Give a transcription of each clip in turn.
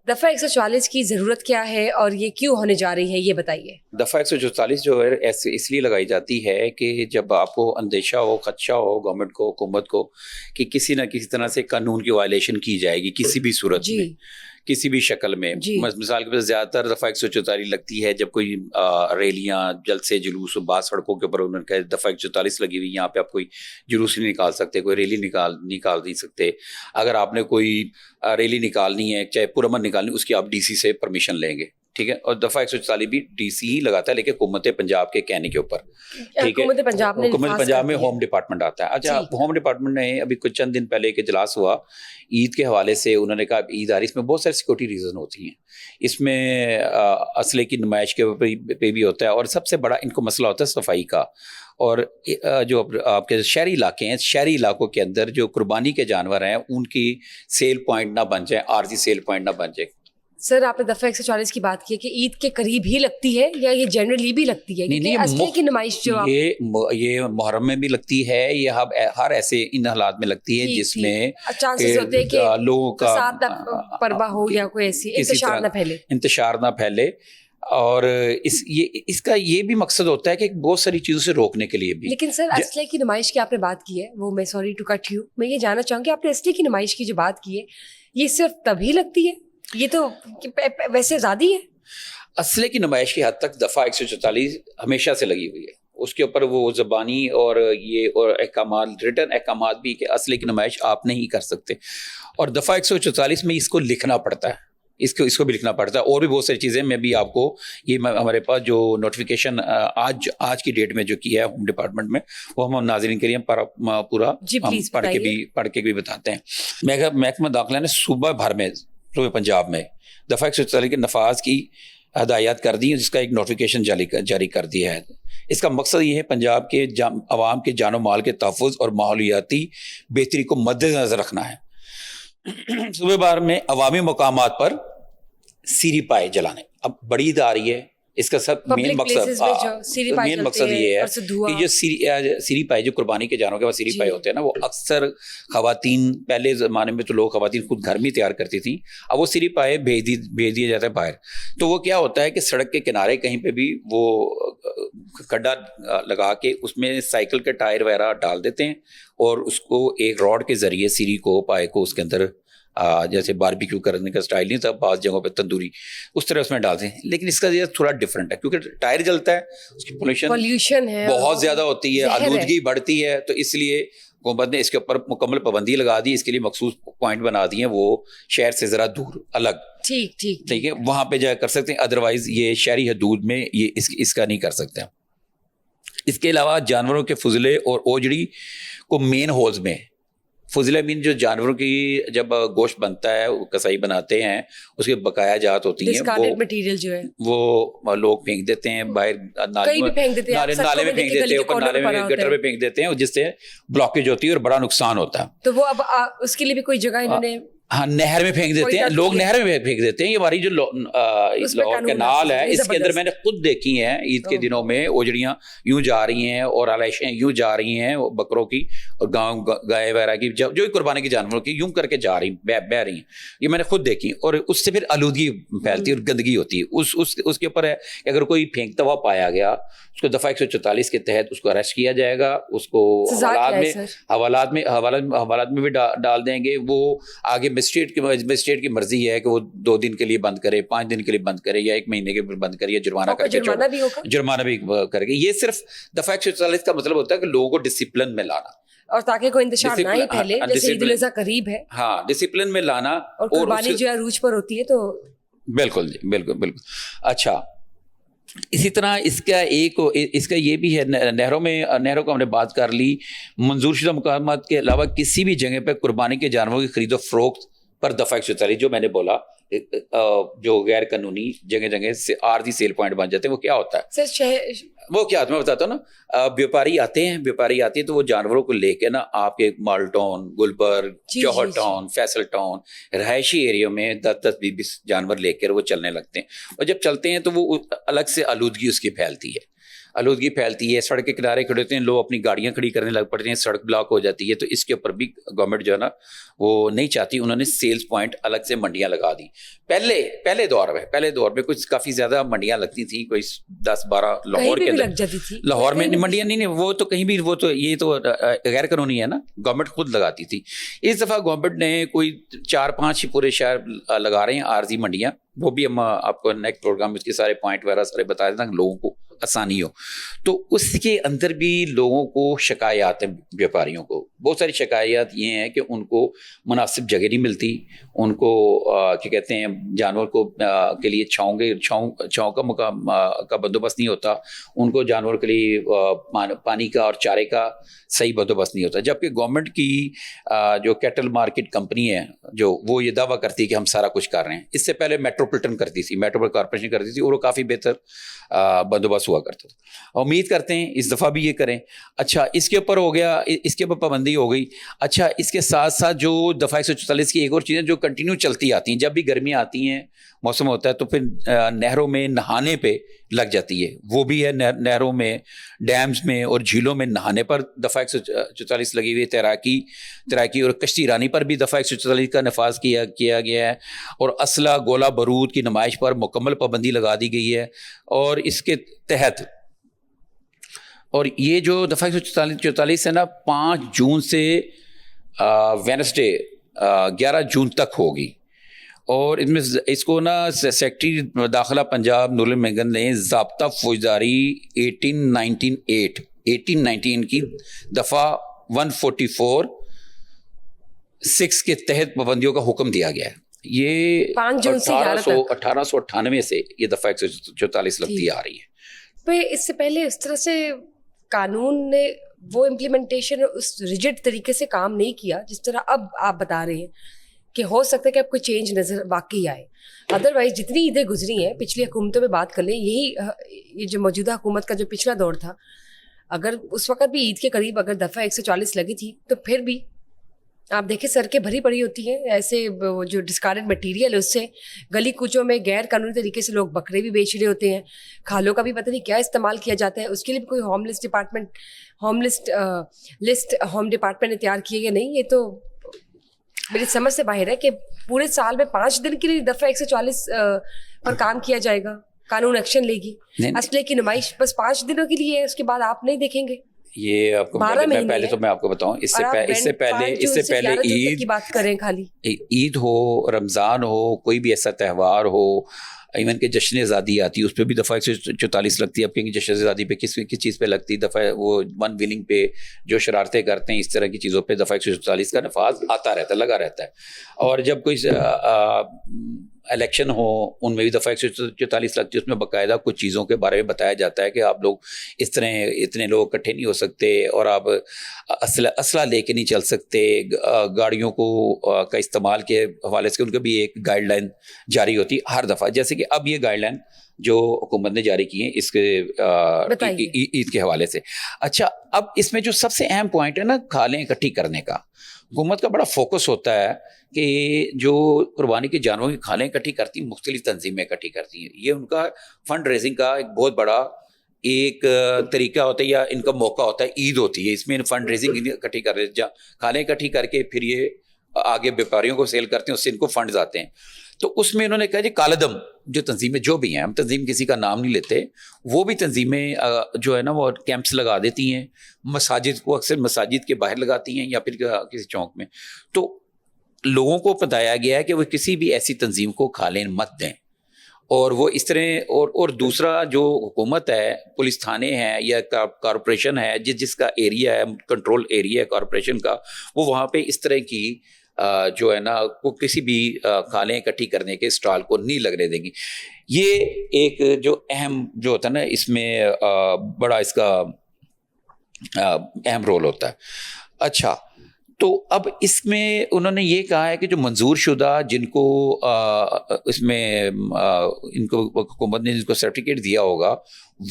دفعہ 144 کی ضرورت کیا ہے اور یہ کیوں ہونے جا رہی ہے، یہ بتائیے. دفعہ 144 جو ہے ایسے اس لیے لگائی جاتی ہے کہ جب آپ کو اندیشہ ہو، خدشہ ہو گورنمنٹ کو، حکومت کو، کہ کسی نہ کسی طرح سے قانون کی وائلیشن کی جائے گی کسی بھی صورت میں، کسی بھی شکل میں. مثال کے طور زیادہ تر دفعہ 144 لگتی ہے جب کوئی ریلیاں، جلسے، جلوس، بعض سڑکوں کے اوپر انہوں نے کہا دفعہ 144 لگی ہوئی، یہاں پہ آپ کوئی جلوس نہیں نکال سکتے، کوئی ریلی نکال نہیں سکتے. اگر آپ نے کوئی ریلی نکالنی ہے، چاہے پرامن نکالنی، اس کی آپ ڈی سی سے پرمیشن لیں گے. ٹھیک ہے. اور دفعہ 144 بھی ڈی سی ہی لگاتا ہے، لیکن حکومت پنجاب کے کہنے کے اوپر. ٹھیک ہے. حکومت پنجاب میں ہوم ڈپارٹمنٹ آتا ہے. اچھا، ہوم ڈپارٹمنٹ نے ابھی کچھ چند دن پہلے ایک اجلاس ہوا عید کے حوالے سے. انہوں نے کہا عید آ رہی، اس میں بہت ساری سیکورٹی ریزن ہوتی ہیں، اس میں اسلحے کی نمائش کے پہ بھی ہوتا ہے، اور سب سے بڑا ان کو مسئلہ ہوتا ہے صفائی کا. اور جو آپ کے شہری علاقے ہیں، شہری علاقوں کے اندر جو قربانی کے جانور ہیں ان کی سیل پوائنٹ نہ بن جائیں، عارضی سیل پوائنٹ نہ بن جائے. سر، آپ نے دفعہ 144 کی بات کی کہ عید کے قریب ہی لگتی ہے یا یہ جنرلی بھی لگتی ہے؟ نہیں، اسلحے کی نمائش جو یہ محرم میں بھی لگتی ہے، یہ ہر ایسے ان حالات میں لگتی ہے جس میں چانسز ہوتے ہیں کہ لوگوں کا پربہ ہو یا کوئی ایسی انتشار نہ پھیلے. اور اس کا یہ بھی مقصد ہوتا ہے کہ بہت ساری چیزوں سے روکنے کے لیے بھی. لیکن سر، اسلحے کی نمائش کی آپ نے بات کی ہے، وہ میں سوری ٹو کٹ یو، میں یہ جاننا چاہوں گی آپ نے اسلحے کی نمائش کی جو بات کی ہے یہ صرف تبھی لگتی ہے؟ یہ تو ویسے آزادی ہے. اسلحے کی نمائش کی حد تک دفعہ 144 ہمیشہ سے لگی ہوئی ہے. اس کے اوپر وہ زبانی اور یہ اور احکامات، ریٹن احکامات بھی کہ اسلحے کی نمائش آپ نہیں کر سکتے. اور دفعہ 144 میں اس کو لکھنا پڑتا ہے، اس کو بھی لکھنا پڑتا ہے. اور بھی بہت ساری چیزیں میں بھی آپ کو یہ ہمارے پاس جو نوٹیفیکیشن آج کی ڈیٹ میں جو کیا ہے ہوم ڈپارٹمنٹ میں، وہ ہم ناظرین کے لیے پورا پڑھ کے بھی بتاتے ہیں. محکمہ داخلہ نے صوبہ بھر میں، صوبہ پنجاب میں دفعہ 144 کے نفاذ کی ہدایات کر دی، جس کا ایک نوٹیفیکیشن جاری کر دیا ہے. اس کا مقصد یہ ہے پنجاب کے عوام کے جان و مال کے تحفظ اور ماحولیاتی بہتری کو مد نظر رکھنا ہے. صوبے بھر میں عوامی مقامات پر سیری پائے جلانے. اب بڑی عید آ رہی ہے، اس کا سب مین مقصد یہ ہے کہ جو سیری پائے، جو قربانی کے جانوروں کے بعد سیری پائے ہوتے ہیں نا، وہ اکثر خواتین، پہلے زمانے میں تو لوگ خواتین خود گھر میں تیار کرتی تھیں، اب وہ سیری پائے بھیج دیے جاتے ہیں باہر. تو وہ کیا ہوتا ہے کہ سڑک کے کنارے کہیں پہ بھی وہ کھڈا لگا کے اس میں سائیکل کے ٹائر وغیرہ ڈال دیتے ہیں، اور اس کو ایک راڈ کے ذریعے سیری کو، پائے کو اس کے اندر، جیسے باربیکیو کرنے کا سٹائل نہیں تھا بعض جگہوں پہ تندوری، اس طرح اس میں ڈالتے ہیں. لیکن اس کا یہ تھوڑا ڈفرینٹ ہے، کیونکہ ٹائر جلتا ہے، اس کی پولوشن ہے بہت زیادہ ہوتی ہے، آلودگی بڑھتی ہے. تو اس لیے حکومت نے اس کے اوپر مکمل پابندی لگا دی. اس کے لیے مخصوص پوائنٹ بنا دیے ہیں، وہ شہر سے ذرا دور الگ، ٹھیک ہے، وہاں پہ جا کر سکتے ہیں. ادروائز یہ شہری حدود میں یہ اس کا نہیں کر سکتے. اس کے علاوہ جانوروں کے فضلے اور اوجڑی کو مین ہولز میں، فضلہ مین جو جانوروں کی جب گوشت بنتا ہے، کسائی بناتے ہیں، اس کے بقایا جات ہوتی ہیں، وہ لوگ پھینک دیتے ہیں باہر، نالے میں پھینک دیتے ہیں، اوپر نالے میں، گٹر میں پھینک دیتے ہیں، جس سے بلاکیج ہوتی ہے اور بڑا نقصان ہوتا ہے. تو وہ اب اس کے لیے بھی کوئی جگہ انہوں نے، ہاں، نہر میں پھینک دیتے ہیں لوگ، نہر میں پھینک دیتے ہیں. یہ ہماری جو لاہور کینال ہے، اس کے اندر میں نے خود دیکھی ہیں عید کے دنوں میں اوجڑیاں یوں جا رہی ہیں اور علائشیں یوں جا رہی ہیں بکروں کی اور گائے وغیرہ کی، جو قربانی کے جانوروں کی، یوں کر کے جا رہی بہ رہی ہیں. یہ میں نے خود دیکھی، اور اس سے پھر آلودگی پھیلتی ہے اور گندگی ہوتی ہے. اس کے اوپر ہے کہ اگر کوئی پھینکتا ہوا پایا گیا، اس کو دفعہ 144 کے تحت اس کو اریسٹ کیا جائے گا، اس کو حوالات میں بھی ڈال دیں گے. وہ آگے مسٹریٹ کی مرضی ہے کہ وہ 2 دن کے لیے بند کرے، 5 دن کے لیے بند کرے، یا 1 مہینے کے لیے بند کرے، یا جرمانہ کر کے جرمانہ بھی کرے گا. یہ صرف دفعہ 144 کا مطلب ہوتا ہے کہ لوگوں کو ڈسپلن میں لانا، اور تاکہ کوئی انتشار نہ ہی پھیلے. جیسے عید الاضحیٰ قریب ہے، ہاں، ڈسپلن میں لانا، اور قربانی جو عروج پر ہوتی ہے. تو بالکل جی، بالکل. اچھا، اسی طرح اس کا یہ بھی ہے، نہروں کو ہم نے بات کر لی. منظور شدہ مقامات کے علاوہ کسی بھی جگہ پہ قربانی کے جانوروں کی خرید و فروخت پر دفعہ 144 جو میں نے بولا، جو غیر قانونی جگہ سے عارضی سیل پوائنٹ بن جاتے ہیں، وہ کیا ہوتا ہے؟ وہ کیا میں بتاتا ہوں نا. بیوپاری آتے ہیں تو وہ جانوروں کو لے کے نا آپ کے مال ٹاؤن، گلبرگ، جوہر ٹاؤن، فیصل ٹاؤن، رہائشی ایریوں میں 10-20 جانور لے کر وہ چلنے لگتے ہیں. اور جب چلتے ہیں تو وہ الگ سے آلودگی اس کی پھیلتی ہے. آلودگی پھیلتی ہے, سڑک کے کنارے کھڑے ہوتے ہیں لوگ, اپنی گاڑیاں کھڑی کرنے لگ پڑتے ہیں, سڑک بلاک ہو جاتی ہے. تو اس کے اوپر بھی گورنمنٹ جو ہے نا وہ نہیں چاہتی, انہوں نے سیلز پوائنٹ الگ سے منڈیاں لگا دی. پہلے دور میں کچھ کافی زیادہ منڈیاں لگتی تھیں, کوئی 10-12 لاہور کے لگ جاتی تھی. لاہور میں منڈیاں نہیں, وہ تو کہیں بھی, وہ تو یہ تو غیر قانونی ہے نا, گورنمنٹ خود لگاتی تھی. اس دفعہ گورنمنٹ نے کوئی 4-5 پورے شہر لگا رہے ہیں عارضی منڈیاں. وہ بھی ہم آپ کو نیکسٹ پروگرام میں اس کے سارے پوائنٹ وغیرہ سارے بتا دیتے ہیں لوگوں کو آسانی ہو. تو اس کے اندر بھی لوگوں کو شکایات ہیں, بیوپاریوں کو بہت ساری شکایات یہ ہیں کہ ان کو مناسب جگہ نہیں ملتی, ان کو کیا کہتے ہیں جانور کو کے لیے چھاؤں کا مقام کا بندوبست نہیں ہوتا, ان کو جانور کے لیے پانی کا اور چارے کا صحیح بندوبست نہیں ہوتا. جبکہ گورنمنٹ کی جو کیٹل مارکیٹ کمپنی ہے جو وہ یہ دعویٰ کرتی ہے کہ ہم سارا کچھ کر رہے ہیں. اس سے پہلے میٹروپولیٹن کرتی تھی, میٹروپول کارپوریشن کرتی تھی, اور وہ کافی بہتر بندوبست ہوا کرتا تھا. امید کرتے ہیں اس دفعہ بھی یہ کریں. اچھا اس کے اوپر ہو گیا, اس کے اوپر پابندی ہو گئی. اچھا اس کے ساتھ ساتھ جو دفعہ 144 کی ایک اور چیزیں جو کنٹینیو چلتی آتی ہیں, جب بھی گرمیاں آتی ہیں موسم ہوتا ہے تو پھر نہروں میں نہانے پہ لگ جاتی ہے. وہ بھی ہے نہروں میں, ڈیمز میں اور جھیلوں میں نہانے پر دفعہ 144 لگی ہوئی ہے. تیراکی اور کشتی رانی پر بھی دفعہ 144 کا نفاذ کیا گیا ہے. اور اسلحہ گولہ بارود کی نمائش پر مکمل پابندی لگا دی گئی ہے. اور اس کے تحت, اور یہ جو دفعہ 144 ہے نا 5 جون سے وینسڈے 11 جون تک ہوگی. اور اس کو نا سیکٹری داخلہ پنجاب نور المنگل نے ضابطہ فوجداری 1819 کی دفعہ 144(6) کے تحت پابندیوں کا حکم دیا گیا ہے. یہ 5 جون سے 1898 سے یہ دفعہ 144 لگتی آ رہی ہے. اس سے پہلے اس طرح سے قانون نے وہ امپلیمنٹیشن اس ریجڈ طریقے سے کام نہیں کیا جس طرح اب آپ بتا رہے ہیں کہ ہو سکتا ہے کہ اب کوئی چینج نظر واقعی آئے. ادروائز جتنی عیدیں گزری ہیں پچھلی حکومتوں میں بات کر لیں, یہ جو موجودہ حکومت کا جو پچھلا دور تھا, اگر اس وقت بھی عید کے قریب اگر دفعہ 144 لگی تھی تو پھر بھی آپ دیکھیں سڑکیں بھری پڑی ہوتی ہیں, ایسے جو ڈسکارڈڈ مٹیریل ہے اس سے گلی کوچوں میں غیر قانونی طریقے سے لوگ بکرے بھی بیچ رہے ہوتے ہیں, کھالوں کا بھی پتہ نہیں کیا استعمال کیا جاتا ہے. اس کے لیے بھی کوئی ہوم ڈپارٹمنٹ نے تیار کیے یا نہیں, یہ تو میری سمجھ سے باہر ہے کہ پورے سال میں 5 دن کے لیے دفعہ 144 پر کام کیا جائے گا, قانون ایکشن لے گی. اسلحے کی نمائش بس 5 دنوں کے لیے ہے, اس کے بعد آپ نہیں دیکھیں گے. یہ آپ کو پہلے تو میں آپ کو بتاؤں, اس سے پہلے عید کی بات کریں, خالی عید ہو, رمضان ہو, کوئی بھی ایسا تہوار ہو, ایون کہ جشن آزادی آتی ہے اس پہ بھی دفعہ 144 لگتی ہے. اب کہیں جشن آزادی پہ کس چیز پہ لگتی ہے, دفعہ وہ ون ویلنگ پہ جو شرارتیں کرتے ہیں اس طرح کی چیزوں پہ دفعہ 144 کا نفاذ آتا رہتا ہے, لگا رہتا ہے. اور جب کوئی الیکشن ہو ان میں بھی دفعہ 144 لگتی ہے, اس میں باقاعدہ کچھ چیزوں کے بارے میں بتایا جاتا ہے کہ آپ لوگ اس طرح اتنے لوگ اکٹھے نہیں ہو سکتے, اور آپ اسلحہ لے کے نہیں چل سکتے, گاڑیوں کو کا استعمال کے حوالے سے ان کا بھی ایک گائیڈ لائن جاری ہوتی ہے ہر دفعہ. جیسے کہ اب یہ گائیڈ لائن جو حکومت نے جاری کی ہیں اس کے عید کے حوالے سے. اچھا اب اس میں جو سب سے اہم پوائنٹ ہے نا کھالیں اکٹھی کرنے کا, حکومت کا بڑا فوکس ہوتا ہے کہ جو قربانی کے جانوروں کی کھالیں اکٹھی کرتی ہیں, مختلف تنظیمیں اکٹھی کرتی ہیں. یہ ان کا فنڈ ریزنگ کا ایک بہت بڑا ایک طریقہ ہوتا ہے یا ان کا موقع ہوتا ہے. عید ہوتی ہے, اس میں فنڈ ریزنگ اکٹھی کر رہے ہیں, کھالیں اکٹھی کر کے پھر یہ آگے بیوپاریوں کو سیل کرتے ہیں, اس سے ان کو فنڈز آتے ہیں. تو اس میں انہوں نے کہا جی کالعدم جو تنظیمیں جو بھی ہیں, ہم تنظیم کسی کا نام نہیں لیتے, وہ بھی تنظیمیں جو ہے نا وہ کیمپس لگا دیتی ہیں مساجد کو, اکثر مساجد کے باہر لگاتی ہیں یا پھر کسی چوک میں. تو لوگوں کو بتایا گیا ہے کہ وہ کسی بھی ایسی تنظیم کو کھالیں مت دیں. اور وہ اس طرح اور دوسرا جو حکومت ہے, پولیس تھانے ہیں یا کارپوریشن ہے, جس کا ایریا ہے کنٹرول ایریا ہے کارپوریشن کا, وہ وہاں پہ اس طرح کی جو ہے نا وہ کسی بھی کھالیں اکٹھی کرنے کے اسٹال کو نہیں لگنے دیں گی. یہ ایک جو اہم جو ہوتا ہے نا اس میں بڑا اس کا اہم رول ہوتا ہے. اچھا تو اب اس میں انہوں نے یہ کہا ہے کہ جو منظور شدہ جن کو اس میں ان کو حکومت نے جن کو سرٹیفکیٹ دیا ہوگا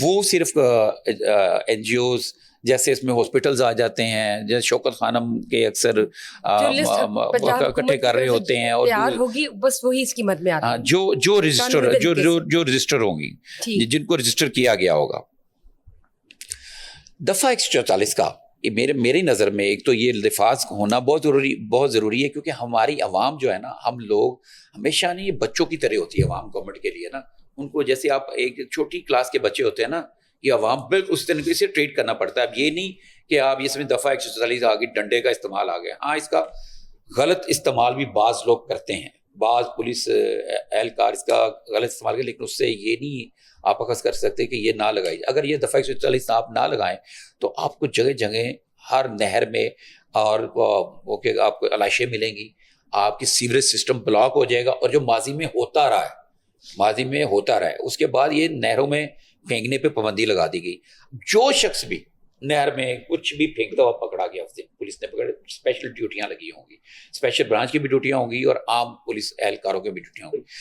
وہ صرف این جی اوز جیسے اس میں ہاسپٹلز آ جاتے ہیں, جیسے شوکت خانم کے اکثر اکٹھے کر رہے ہوتے ہیں, اور ہوگی بس وہی اس کی مد میں آتا ہے جو رجسٹر ہوں گی, جن کو رجسٹر کیا گیا ہوگا. دفعہ 144 کا میری نظر میں ایک تو یہ لفاظ ہونا بہت ضروری ہے، کیونکہ ہماری عوام جو ہے نا، ہم لوگ ہمیشہ نہیں، یہ بچوں کی طرح ہوتی ہے عوام گورنمنٹ کے لیے نا. ان کو جیسے آپ ایک چھوٹی کلاس کے بچے ہوتے ہیں نا، یہ عوام بالکل اس طریقے سے ٹریٹ کرنا پڑتا ہے. اب یہ نہیں کہ آپ اس میں دفعہ 144 آگے ڈنڈے کا استعمال آ گیا. ہاں، اس کا غلط استعمال بھی بعض لوگ کرتے ہیں، بعض پولیس اہلکار اس کا غلط استعمال کرتے، لیکن اس سے یہ نہیں آپ اخذ کر سکتے کہ یہ نہ لگائی. اگر یہ دفعہ 144 آپ نہ لگائیں تو آپ کو جگہ جگہ ہر نہر میں اور آپ کو علائشیں ملیں گی، آپ کی سیوریج سسٹم بلاک ہو جائے گا. اور جو ماضی میں ہوتا رہا ہے اس کے بعد یہ نہروں میں پھینکنے پہ پابندی لگا دی گئی. جو شخص بھی نہر میں کچھ بھی پھینکتا ہوا پکڑا گیا، پولیس نے پکڑا، اسپیشل ڈیوٹیاں لگی ہوں گی، اسپیشل برانچ کی بھی ڈیوٹیاں ہوں گی اور عام پولیس اہلکاروں کی بھی ڈیوٹیاں ہوں گی.